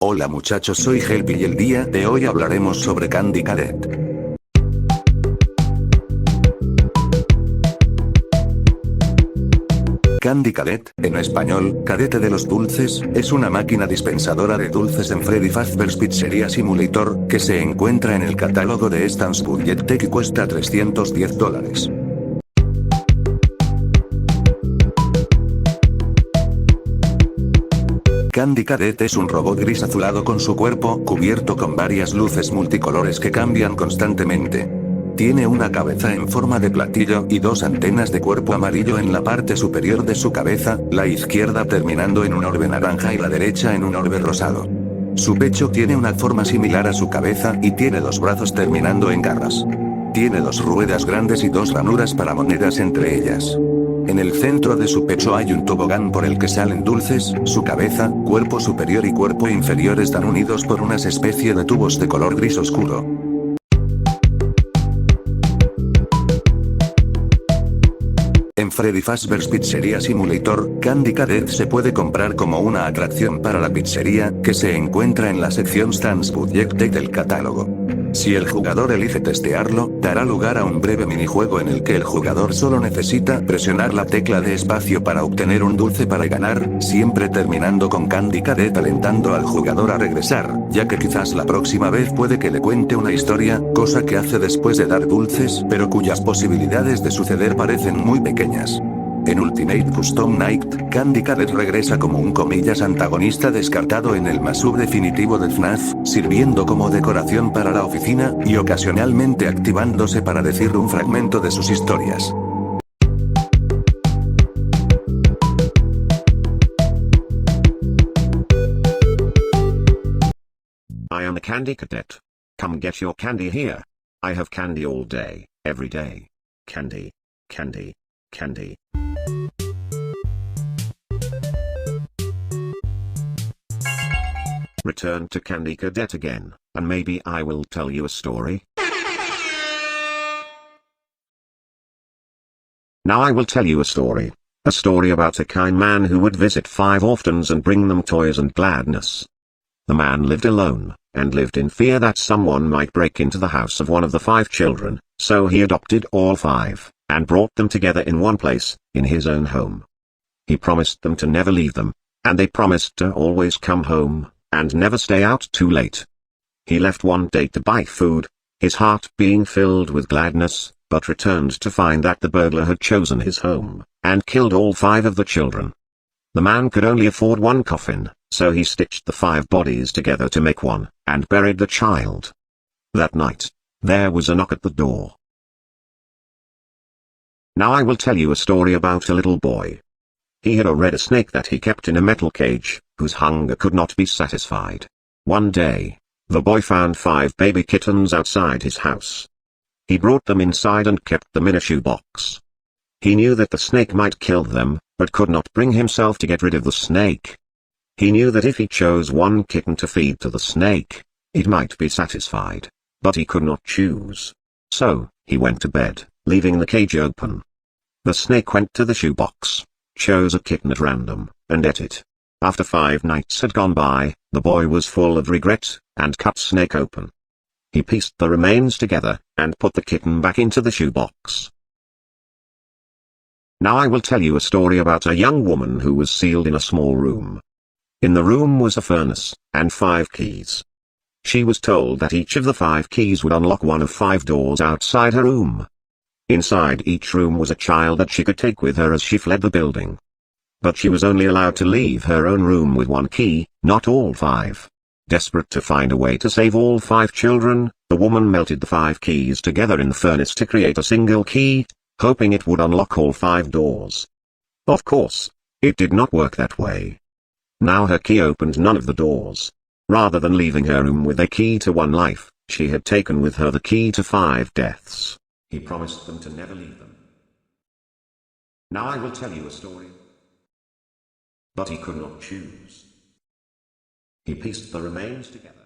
Hola muchachos, soy Helpy y el día de hoy hablaremos sobre Candy Cadet. Candy Cadet, en español, cadete de los dulces, es una máquina dispensadora de dulces en Freddy Fazbear's Pizzeria Simulator, que se encuentra en el catálogo de Stans Budget Tech y cuesta $310. Candy Cadet es un robot gris azulado con su cuerpo cubierto con varias luces multicolores que cambian constantemente. Tiene una cabeza en forma de platillo y dos antenas de cuerpo amarillo en la parte superior de su cabeza, la izquierda terminando en un orbe naranja y la derecha en un orbe rosado. Su pecho tiene una forma similar a su cabeza y tiene dos brazos terminando en garras. Tiene dos ruedas grandes y dos ranuras para monedas entre ellas. En el centro de su pecho hay un tobogán por el que salen dulces, su cabeza, cuerpo superior y cuerpo inferior están unidos por unas especie de tubos de color gris oscuro. En Freddy Fazbear's Pizzeria Simulator, Candy Cadet se puede comprar como una atracción para la pizzería, que se encuentra en la sección Stans Budget Tech del catálogo. Si el jugador elige testearlo, dará lugar a un breve minijuego en el que el jugador solo necesita presionar la tecla de espacio para obtener un dulce para ganar, siempre terminando con Candy Cadet alentando al jugador a regresar, ya que quizás la próxima vez puede que le cuente una historia, cosa que hace después de dar dulces, pero cuyas posibilidades de suceder parecen muy pequeñas. En Ultimate Custom Night, Candy Cadet regresa como un comillas antagonista descartado en el mashup definitivo de FNAF, sirviendo como decoración para la oficina, y ocasionalmente activándose para decir un fragmento de sus historias. I am a Candy Cadet. Come get your candy here. I have candy all day, every day. Candy, candy, candy. Return to Candy Cadet again, and maybe I will tell you a story. Now I will tell you a story. A story about a kind man who would visit 5 orphans and bring them toys and gladness. The man lived alone, and lived in fear that someone might break into the house of one of the 5 children, so he adopted all 5, and brought them together in one place, in his own home. He promised them to never leave them, and they promised to always come home, and never stay out too late. He left one day to buy food, his heart being filled with gladness, but returned to find that the burglar had chosen his home, and killed all 5 of the children. The man could only afford one coffin, so he stitched the 5 bodies together to make one, and buried the child. That night, there was a knock at the door. Now I will tell you a story about a little boy. He had a red snake that he kept in a metal cage, whose hunger could not be satisfied. One day, the boy found 5 baby kittens outside his house. He brought them inside and kept them in a shoebox. He knew that the snake might kill them, but could not bring himself to get rid of the snake. He knew that if he chose one kitten to feed to the snake, it might be satisfied, but he could not choose. So, he went to bed, leaving the cage open. The snake went to the shoebox, chose a kitten at random, and ate it. After 5 nights had gone by, the boy was full of regret, and cut snake open. He pieced the remains together, and put the kitten back into the shoebox. Now I will tell you a story about a young woman who was sealed in a small room. In the room was a furnace, and 5 keys. She was told that each of the 5 keys would unlock one of 5 doors outside her room. Inside each room was a child that she could take with her as she fled the building. But she was only allowed to leave her own room with 1 key, not all 5. Desperate to find a way to save all 5 children, the woman melted the 5 keys together in the furnace to create a single key, hoping it would unlock all 5 doors. Of course, it did not work that way. Now her key opened none of the doors. Rather than leaving her room with a key to 1 life, she had taken with her the key to 5 deaths. He promised them to never leave them. Now I will tell you a story. But he could not choose. He pieced the remains together.